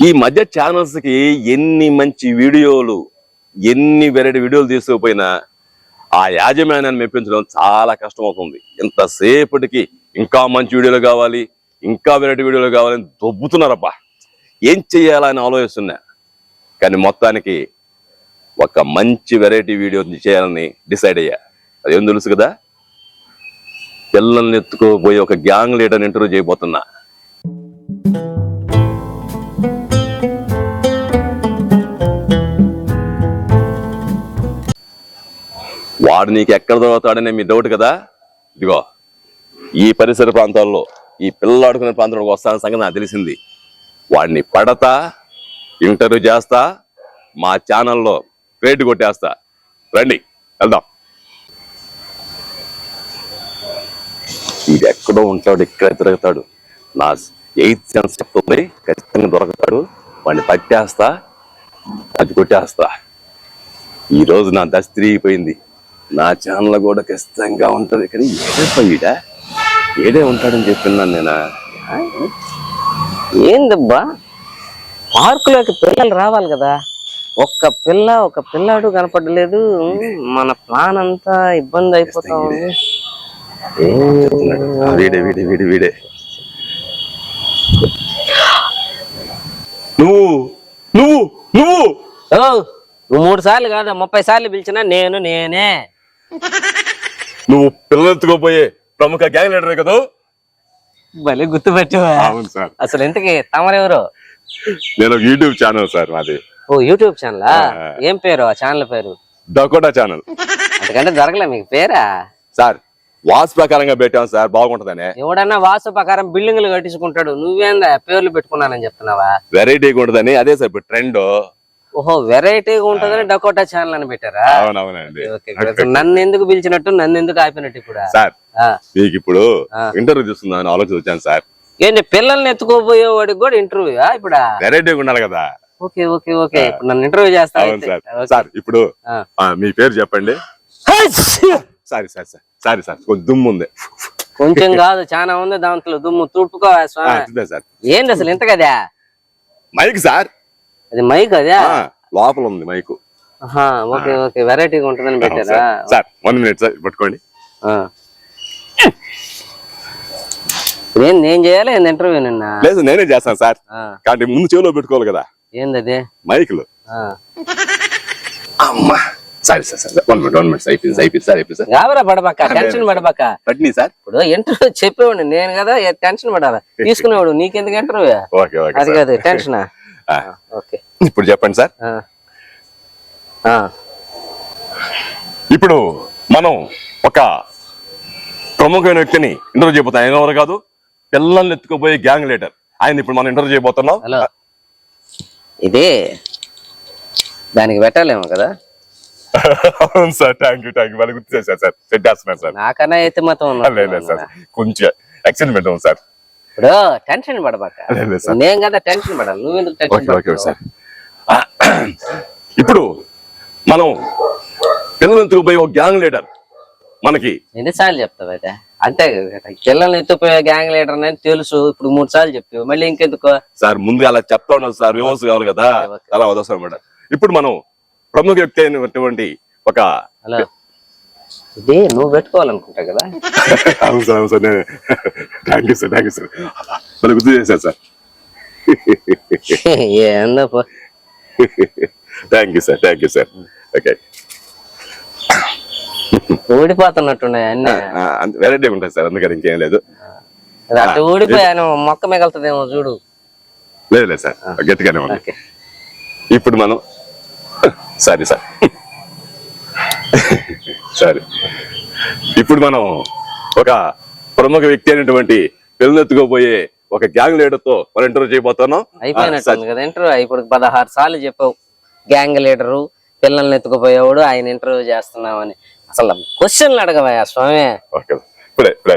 ఈ మధ్య ఛానల్స్ కి ఎన్ని మంచి వీడియోలు, ఎన్ని వెరైటీ వీడియోలు తీసుకుపోయినా ఆ యాజమాన్యాన్ని మెప్పించడం చాలా కష్టం అవుతుంది. ఇంతసేపటికి ఇంకా మంచి వీడియోలు కావాలి, ఇంకా వెరైటీ వీడియోలు కావాలని దొబ్బుతున్నారబ్బా. ఏం చెయ్యాలని ఆలోచిస్తున్నా, కానీ మొత్తానికి ఒక మంచి వెరైటీ వీడియో చేయాలని డిసైడ్ అయ్యా. అదేం తెలుసు కదా, పిల్లల్ని ఎత్తుకోపోయి ఒక గ్యాంగ్ లీడర్ ఇంటర్వ్యూ చేయబోతున్నా. వాడు నీకు ఎక్కడ దొరుకుతాడనే మీ డౌట్ కదా. ఇదిగో ఈ పరిసర ప్రాంతాల్లో, ఈ పిల్లలు ఆడుకునే ప్రాంతంలోకి వస్తాన సంగతి నాకు తెలిసింది. వాడిని పడతా, ఇంటర్వ్యూ చేస్తా, మా ఛానల్లో క్రెడిట్ కొట్టేస్తా. రండి వెళ్దాం. ఇది ఎక్కడో ఉంటాడు, ఇక్కడ తిరుగుతాడు. నా 8th సెన్స్ చెప్తుంది, ఖచ్చితంగా దొరకతాడు. వాడిని పట్టేస్తా, అది కొట్టేస్తా. ఈరోజు నా దశ తిరిగిపోయింది. నా ఛానల్ కూడా ఖచ్చితంగా ఉంటది, కానీ ఏడే ఏడే ఉంటాడని చెప్పిన్నాను నేను. ఏందబ్బా, పార్కులోకి పిల్లలు రావాలి కదా, ఒక్క పిల్లాడు కనపడలేదు. మన ప్లాన్ అంతా ఇబ్బంది అయిపోతా ఉంది. వీడే వీడే వీడే వీడే నువ్వు నువ్వు నువ్వు నువ్వు 3 సార్లు కాదా 30 సార్లు పిలిచినా నేనే. నువ్వు పిల్లలు ఎత్తుకోపోయే ప్రముఖ గ్యాంగ్ లీడర్ కదా. భలే గుర్తుపెట్టావా? అవును సార్. అసలు ఇంతకీ తమరెవరు? నేను ఒక యూట్యూబ్ ఛానల్ సార్ మాది. ఓ యూట్యూబ్ ఛానలా? ఏం పేరు ఆ ఛానల్ పేరు? Dakota channel. అంతకంటే దొరకలే మీకు పేరా? సార్ వాస్తు ప్రకారంగా పెట్టాం సార్, బాగుంటదనే. ఎవడన్నా వాస్తు ప్రకారం బిల్డింగ్లు కట్టించుకుంటాడు, నువ్వేందా పేర్లు పెట్టుకున్నానని చెప్తున్నావా? వెరైటీగా ఉంటదని. అదే సార్ ఇప్పుడు ట్రెండ్. ఓహో, వెరైటీగా ఉంటదని డకోటా ఛానల్ అని పెట్టారా? అవునవునండి. నన్ను ఎందుకు పిలిచినట్టు, నన్ను ఎందుకు ఆపినట్టు? ఇప్పుడు సార్ మీకు ఇప్పుడు ఇంటర్వ్యూ తీసుకుందామని ఆలోచన వచ్చాను సార్. ఏంటి, పిల్లల్ని ఎత్తుకోపోయే వాడికి కూడా ఇంటర్వ్యూ? ఇప్పుడు వెరైటీగా ఉండాలి కదా. ఓకే ఓకే ఓకే, ఇప్పుడు నన్ను ఇంటర్వ్యూ చేస్తా. సార్ ఇప్పుడు మీ పేరు చెప్పండి. Sorry sir sir sorry sir, కొంచెం దుమ్ము ఉంది. కొంచెం కాదు, చాలా ఉంది దాంట్లో దుమ్ము. తుడుపుకోవా స్వామి. ఏంది అసలు ఇంత కదా? Mic sir. అది మైక్ అదే? లోపల ఉంది మైకు. ఓకే ఓకే, వెరైటీగా ఉంటుందని పెట్టారా? సార్ 1 minute సార్, పట్టుకోండి. నేను చేయాలి ఇంటర్వ్యూ? నిన్న లేదు, నేనే చేస్తాను సార్. కానీ ముందు చెవిలో పెట్టుకోవాలి కదా. ఏందది? మైకులు. అమ్మా సారీ సార్ సార్, 1 minute అయిపోయింది సార్. గాబరా పడబాక, టెన్షన్ పడబాక. పట్టినీ సార్. ఇప్పుడు ఇంటర్వ్యూ చెప్పేవాడు నేను కదా, టెన్షన్ పడాలా? తీసుకునేవాడు నీకెందుకు ఇంటర్వ్యూ? అది కాదు టెన్షన్. ఓకే ఇప్పుడు చెప్పండి సార్. ఇప్పుడు మనం ఒక ప్రముఖమైన వ్యక్తిని ఇంటర్వ్యూ చేయబోతాం. ఆయన ఎవరు కాదు, పిల్లల్ని ఎత్తుకుపోయే గ్యాంగ్ లీడర్. ఆయన ఇప్పుడు మనం ఇంటర్వ్యూ చేయబోతున్నాం. హలో, ఇది దానికి పెట్టాలేమో కదా? అవును సార్, థ్యాంక్ యూ వాళ్ళు గుర్తు చేశారు సార్. సెట్ చేస్తున్నాను సార్. నాకన్నా అయితే మొత్తం లేదు సార్, కొంచెం ఎక్సైట్మెంట్ ఉంది సార్. ఇప్పుడు టెన్షన్ పడబాక. నేను కదా టెన్షన్ పడాలి, నువ్వు ఎందుకు టెన్షన్ సార్? ఇప్పుడు మనం పిల్లల్ని ఎత్తుకుపోయే ఒక గ్యాంగ్ లీడర్ మనకి ఎన్నిసార్లు చెప్తావు? అయితే అంతే కదా, పిల్లల్ని ఎత్తుకుపోయే గ్యాంగ్ లీడర్ అని తెలుసు. ఇప్పుడు 3 సార్లు చెప్తావు, మళ్ళీ ఇంకెందుకు సార్? ముందుగా అలా చెప్తా ఉన్నాను సార్, వ్యవస్థ కావాలి కదా, అలా వదస్తాం మేడం. ఇప్పుడు మనం ప్రముఖ వ్యక్తి అయినటువంటి ఒక, హలో, ఇది నువ్వు పెట్టుకోవాలనుకుంటా కదా? అవును సార్, అవును సార్. Thank you sir. మళ్ళీ గుర్తు చేశారు సార్. ఏందో థ్యాంక్ యూ సార్. ఓకే, ఊడిపోతున్నట్టున్నాయి అన్ని. వెరైటీ ఉంటాయి సార్, అందుకని ఇంకేం లేదు. అటు ఊడిపోయాను, మొక్క మిగలుతుందేమో చూడు. లేదు సార్, గట్టిగానే ఉంది. ఇప్పుడు మనం సారీ ఇప్పుడు మనం ఒక ప్రముఖ వ్యక్తి అయినటువంటి పిల్లల్ని ఎత్తుకోపోయే ఒక గ్యాంగ్ లీడర్ తో మనం ఇంటర్వ్యూ చేయబోతున్నాం. అయిపోయినట్టుంది కదా ఇంటర్వ్యూ? ఇప్పుడు 16 సార్లు చెప్పావు గ్యాంగ్ లీడరు, పిల్లల్ని ఎత్తుకుపోయేవాడు, ఆయన ఇంటర్వ్యూ చేస్తున్నామని. అసలు క్వశ్చన్లు అడగవా స్వామి? ఇప్పుడే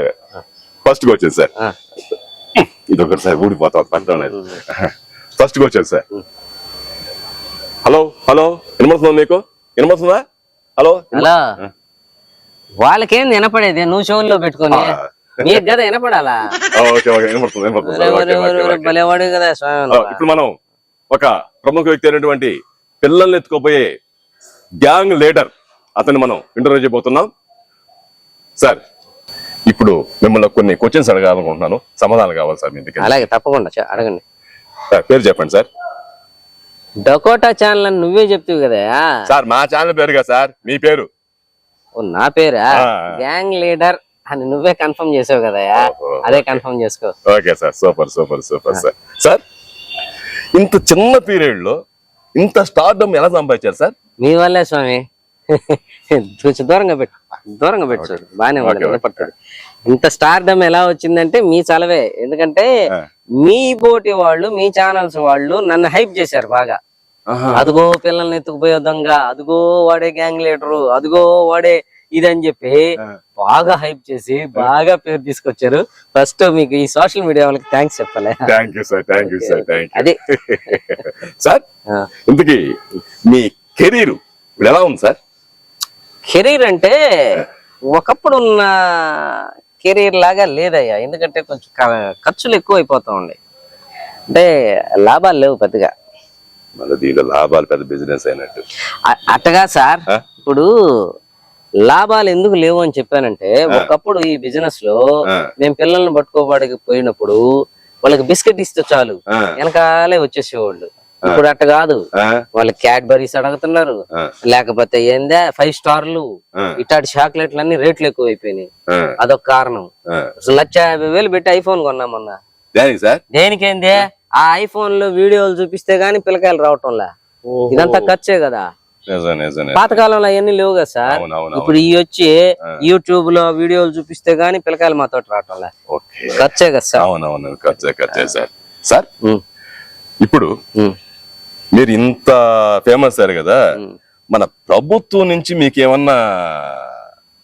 ఫస్ట్ క్వశ్చన్ సార్. ఇది ఒకటి సార్, ఊడిపోతాం పంట. First question sir. హలో వినపడుతుందా మీకు? వినపడుతుందా? హలో వాళ్ళకేం వినపడేది, నువ్వు షోల్లో పెట్టుకొని నీకు కదా వినపడాలా? భలేవాడు కదా. ఇప్పుడు మనం ఒక ప్రముఖ వ్యక్తి అయినటువంటి పిల్లల్ని ఎత్తుకోపోయే గ్యాంగ్ లీడర్ అతన్ని మనం ఇంటర్వ్యూ చేయబోతున్నాం. సార్, ఇప్పుడు మిమ్మల్ని కొన్ని క్వశ్చన్స్ అడగాలనుకుంటున్నాను, సమాధానం కావాలి సార్ మీ దగ్గర. అలాగే తప్పకుండా అడగండి. సార్, పేరు చెప్పండి సార్. డకోటా ఛానల్ అని నువ్వే చెప్తావు కదా సార్. మా ఛానల్ పేరుగా సార్, మీ పేరు? నా పేరా? గ్యాంగ్ లీడర్ అని నువ్వే కన్ఫర్మ్ చేసావు కదా, అదే కన్ఫర్మ్ చేసుకో. Okay sir, super super super sir. Sir, ఇంత చిన్న పీరియడ్ లో ఇంత స్టార్డమ్ ఎలా సంపాదించారు సార్? మీ వల్లే స్వామి. కొంచెం దూరంగా పెట్టు సార్, బాగానే పట్టాడు. ఇంత స్టార్డమ్ ఎలా వచ్చిందంటే మీ చలవే. ఎందుకంటే మీ పోటీ వాళ్ళు, మీ ఛానల్స్ వాళ్ళు నన్ను హైప్ చేశారు బాగా. అదిగో పిల్లల్ని ఎత్తుకుపోయే దొంగ, అదిగో వాడే గ్యాంగ్ లీడరు, అదిగో వాడే ఇదని చెప్పి బాగా హైప్ చేసి బాగా పేరు తీసుకొచ్చారు. ఫస్ట్ మీకు ఈ సోషల్ మీడియా వాళ్ళకి థ్యాంక్స్ చెప్పాలి. Thank you sir, thank you sir, thank you. అదే సార్, ఇంతకీ మీ కెరీర్ ఇప్పుడు ఎలా ఉంది సార్? కెరీర్ అంటే ఒకప్పుడు ఉన్న కెరీర్ లాగా లేదయ్యా. ఎందుకంటే కొంచెం ఖర్చులు ఎక్కువ అయిపోతా ఉన్నాయి, అంటే లాభాలు లేవు పెద్దగా. మళ్ళీ దీంట్లో లాభాలు పెద్ద బిజినెస్ అయినట్టు అట్టగా సార్. ఇప్పుడు లాభాలు ఎందుకు లేవు అని చెప్పానంటే, ఒకప్పుడు ఈ బిజినెస్ లో మేము పిల్లల్ని పట్టుకోబడికి పోయినప్పుడు వాళ్ళకి బిస్కెట్ ఇస్తే చాలు వెనకాలే వచ్చేసేవాళ్ళు. ఇప్పుడు అట్ట కాదు, వాళ్ళు క్యాడ్బరీస్ అడుగుతున్నారు, లేకపోతే ఏందే 5 స్టార్లు, ఇట్లాంటి చాక్లెట్లు అన్ని రేట్లు ఎక్కువ అయిపోయినాయి. అదొక కారణం. 1,50,000 పెట్టి ఐఫోన్ కొన్నామన్నా. దేనికేంది? ఆ ఐఫోన్ లో వీడియోలు చూపిస్తే గానీ పిల్లకాయలు రావటంలా. ఇదంతా ఖర్చే కదా. పాతకాలంలో అవన్నీ లేవు కదా సార్. ఇప్పుడు ఈ వచ్చి యూట్యూబ్ లో వీడియోలు చూపిస్తే గానీ పిల్లకాయలు మాతో రావటంలా. ఖర్చే కదా సార్. అవునవును, ఖర్చే సార్. సార్, ఇప్పుడు మీరు ఇంత ఫేమస్ అయ్యారు కదా, మన ప్రభుత్వం నుంచి మీకు ఏమన్నా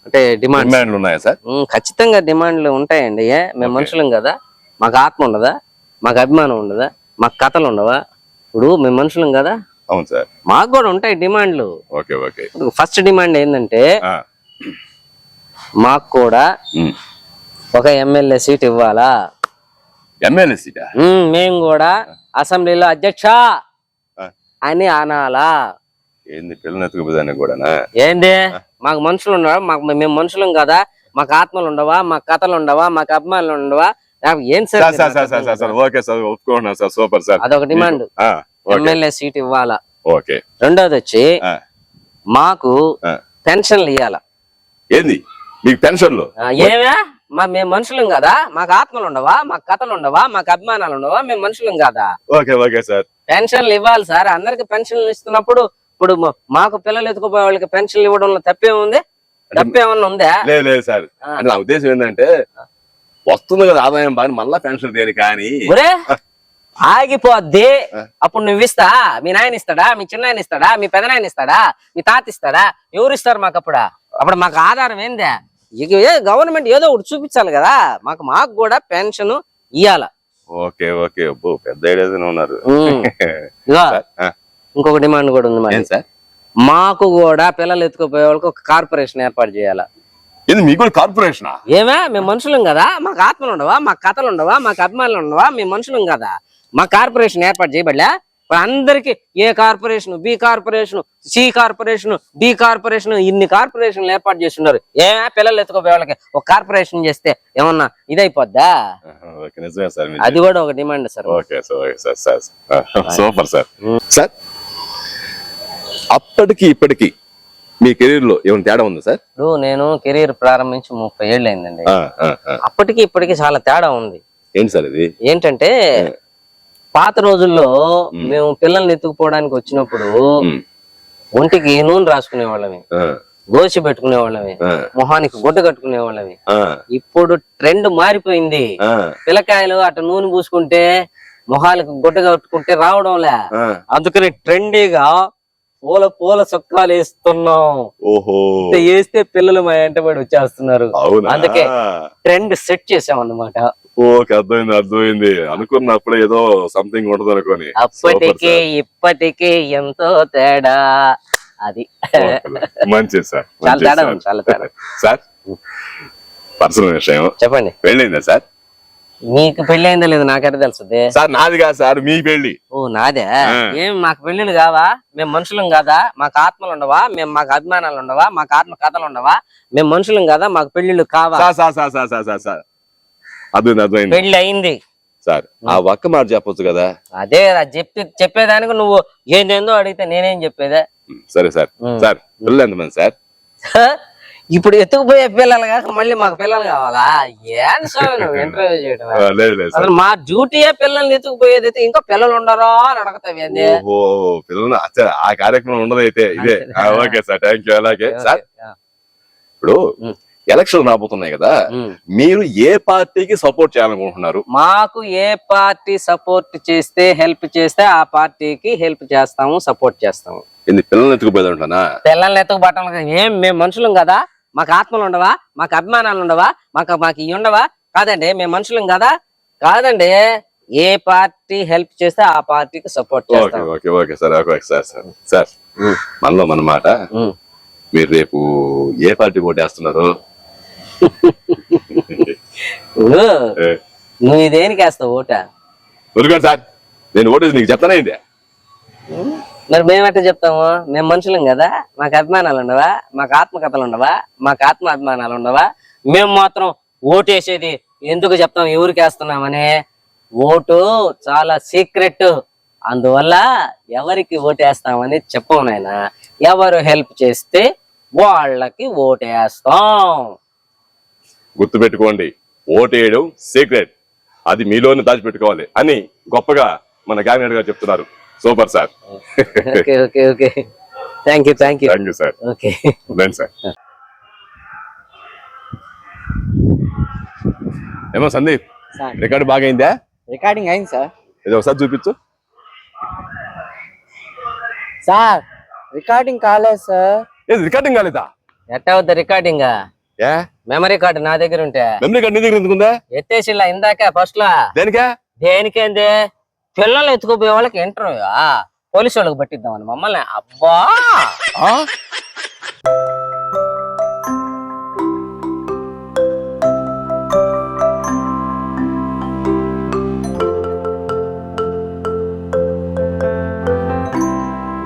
అంటే డిమాండ్లు ఉన్నాయా సార్? ఖచ్చితంగా డిమాండ్లు ఉంటాయండి. మేము మనుషులం కదా, మాకు ఆత్మ ఉండదా, మాకు అభిమానం ఉండదా, మాకు కథలు ఉండవా? ఇప్పుడు మేము మనుషులం కదా. అవును సార్, మాకు కూడా ఉంటాయి డిమాండ్లు. Okay okay. ఫస్ట్ డిమాండ్ ఏంటంటే, మాకు కూడా ఒక ఎమ్మెల్యే సీట్ ఇవ్వాలా. ఎమ్మెల్యే సీటా? మేము కూడా అసెంబ్లీలో అధ్యక్ష అని అనాలా. ఏంది పిల్లలు ఎత్తుకుపోదాన్ని కూడా? ఏంది, మాకు మనుషులు ఉండవా? మేము మనుషులం కదా, మాకు ఆత్మలు ఉండవా, మాకు కథలు ఉండవా, మాకు అభిమానులు ఉండవా? ఏం సార్? ఓకే సార్, ఒప్పుకోండి సార్, సూపర్ సార్. అదొక డిమాండ్, ఎమ్మెల్యే సీట్ ఇవ్వాలా. ఓకే. రెండోది వచ్చి మాకు పెన్షన్లు ఇవ్వాలా. ఏంది మీకు పెన్షన్లు? ఏమే, మేము మనుషులం కదా, మాకు ఆత్మలు ఉండవా, మాకు కథలు ఉండవా, మాకు అభిమానాలు ఉండవా? మేము మనుషులం కదా. Okay okay sir. పెన్షన్లు ఇవ్వాలి సార్. అందరికి పెన్షన్లు ఇస్తున్నప్పుడు ఇప్పుడు మాకు పిల్లలు ఎత్తుకుపోయే వాళ్ళకి పెన్షన్లు ఇవ్వడంలో తప్పేముంది? తప్పేమన్నా ఉందా? లేదు సార్. నా ఉద్దేశం ఏంటంటే, వస్తుంది కదా ఆదాయం బాగా, మళ్ళా పెన్షన్ దేని కానీ ఆగిపోద్ది. అప్పుడు నువ్వు ఇస్తా, మీ నాయన ఇస్తాడా, మీ చిన్నాయన ఇస్తాడా, మీ పెదనాయన ఇస్తాడా, మీ తాత ఇస్తాడా? ఎవరు ఇస్తారు మాకు? అప్పుడు మాకు ఆధారం ఏందే? గవర్నమెంట్ ఏదో ఒకటి చూపించాలి కదా. మాకు కూడా పెన్షన్ ఇయ్యాల. ఓకే ఓకే, పెద్ద ఐడియానే ఉన్నారు. ఇంకొక డిమాండ్ కూడా ఉంది మరి సార్. మాకు కూడా పిల్లలు ఎత్తుకుపోయే వాళ్ళకి ఒక కార్పొరేషన్ ఏర్పాటు చేయాలా. ఇది మీకు కూడా కార్పొరేషన్? ఏమే, మేము మనుషులం కదా, మాకు ఆత్మలు ఉండవా, మాకు కథలు ఉండవా, మాకు అభిమానులు ఉండవా? మేము మనుషులం కదా, మా కార్పొరేషన్ ఏర్పాటు చేయబడలే. అందరికి A corporation, B corporation, C corporation, D corporation, ఇన్ని కార్పొరేషన్లు ఏర్పాటు చేస్తున్నారు. ఏమే, పిల్లలు ఎత్తుకుపోయే వాళ్ళకి ఒక కార్పొరేషన్ చేస్తే ఏమన్నా ఇదైపోద్దా? అది కూడా ఒక demand sir. Super sir. Sir, అప్పటికి ఇప్పటికి మీ కెరీర్ లో ఏమైనా తేడా ఉందా సార్? నేను కెరీర్ ప్రారంభించి 30 ఏళ్ళు అయిందండి. అప్పటికి ఇప్పటికి చాలా తేడా ఉంది. ఏంటి సార్ ఇది? ఏంటంటే, పాత రోజుల్లో మేము పిల్లల్ని ఎత్తుకుపోవడానికి వచ్చినప్పుడు ఒంటికి నూనె రాసుకునే వాళ్ళమే, గోసి పెట్టుకునే వాళ్ళమే, మొహానికి గుడ్డ కట్టుకునే వాళ్ళమే. ఇప్పుడు ట్రెండ్ మారిపోయింది. పిల్లకాయలు అటు నూనె పూసుకుంటే, మొహాలకు గుడ్డ కట్టుకుంటే రావడంలే. అందుకని ట్రెండీగా పూల చొక్కాలు వేస్తున్నాం. వేస్తే పిల్లలు మా వెంటబడి వచ్చేస్తున్నారు. అందుకే ట్రెండ్ సెట్ చేసాం అన్నమాట. ఓకే, అర్థమైంది. అనుకున్నప్పుడు ఏదో సంథింగ్ ఉండదు అనుకోని. అప్పటికి ఇప్పటికి ఎంతో తేడా. అది మంచిది సార్, చాలా తేడా ఉంది, చాలా తేడా. సార్, పర్సనల్ విషయం చెప్పండి. పెళ్ళైందా సార్? నీకు పెళ్లి అయిందో లేదు నాకెట్ట తెలుస్తుంది? సార్ నాది కాదు సార్, మీ పెళ్లి. ఓ నాదే? ఏం మాకు పెళ్లిళ్ళు కావా? మేము మనుషులం కాదా? మాకు ఆత్మలు ఉండవా? మాకు అభిమానాలు ఉండవా? మాకు ఆత్మ కథలు ఉండవా? మేము మనుషులం కాదా? మాకు పెళ్లిళ్ళు కావా? సార్ అర్థమైంది. పెళ్లి అయింది సార్ ఆ ఒక్క మాట చెప్పొచ్చు కదా. అదే చెప్పేదానికి నువ్వు ఏందేందో అడిగితే నేనేం చెప్పేదే? సరే సార్. సార్ పిల్లలు ఎంతమంది సార్? ఇప్పుడు ఎత్తుకుపోయే పిల్లలు కాక మళ్ళీ మాకు పిల్లలు కావాలా? ఏం సార్ నువ్వు ఇంటర్వ్యూ చేయడం? అసలు మా డ్యూటీయే పిల్లల్ని ఎత్తుకుపోయేది అయితే ఇంకా పిల్లలు ఉండరా అని అడగతావి. అదే పిల్లలు ఆ కార్యక్రమం ఉండదు అయితే ఇదే. Okay sir, thank you. అలాగే సార్, ఇప్పుడు ఎలక్షన్ రాబోతున్నాయి కదా, మీరు ఏ పార్టీకి సపోర్ట్ చేయాలనుకుంటున్నారు? మాకు ఏ పార్టీ సపోర్ట్ చేస్తే హెల్ప్ చేస్తే ఆ పార్టీకి హెల్ప్ చేస్తాము, సపోర్ట్ చేస్తాము. పిల్లల్ని ఎత్తుకుపోయేది ఉంటానా? పిల్లల్ని ఎత్తుకుపట్టాలి. ఏం మేము మనుషులం కదా? మాకు ఆత్మలు ఉండవా? మాకు అభిమానాలు ఉండవా? మాకు ఇవి ఉండవా? కాదండి, మేము మనుషులం కదా? కాదండి, ఏ పార్టీ హెల్ప్ చేస్తే ఆ పార్టీకి సపోర్ట్ చేస్తాం. ఓకే సార్, మనలో మన మాట. మీరు రేపు ఏ పార్టీ ఓటేస్తున్నారు? నువ్వు దేనికి వేస్తావు ఓట? ఊరుకోండి సార్, నేను ఓటేసి నీకు చెప్తానే. మరి మేమంటే చెప్తాము? మేము మనుషులం కదా? మాకు అభిమానాలు ఉండవా? మాకు ఆత్మకథలు ఉండవా? మాకు ఆత్మ అభిమానాలు ఉండవా? మేము మాత్రం ఓటేసేది ఎందుకు చెప్తాం, ఎవరికి వేస్తున్నామని? ఓటు చాలా సీక్రెట్, అందువల్ల ఎవరికి ఓటేస్తామని చెప్పము నాయన. ఎవరు హెల్ప్ చేస్తే వాళ్ళకి ఓటేస్తాం. గుర్తుపెట్టుకోండి, ఓటేయడం సీక్రెట్, అది మీలోనే దాచిపెట్టుకోవాలి అని గొప్పగా మన క్యాబినెట్ గారు చెప్తున్నారు. Super sir. Okay thank you sir. Okay sir. ఏమో సందీప్, రికార్డు బాగా అయిందా? రికార్డింగ్ అయింది సార్. ఇది ఒకసారి చూపించు. సార్ రికార్డింగ్ కాలేదు సార్. రికార్డింగ్ కాలేదా? ఎట్ట అవుద్ది రికార్డింగ్? మెమరీ కార్డు నా దగ్గర ఉంటే. మెమరీ కార్డు నీ దగ్గర ఎందుకుందా? ఎత్తేసిలా ఇందాక ఫస్ట్ లా. దేనికేంది? పిల్లలు ఎత్తుకుపోయే వాళ్ళకి ఇంటర్వ్యూ పోలీసు వాళ్ళకి పట్టిద్దామని మమ్మల్ని. అబ్బా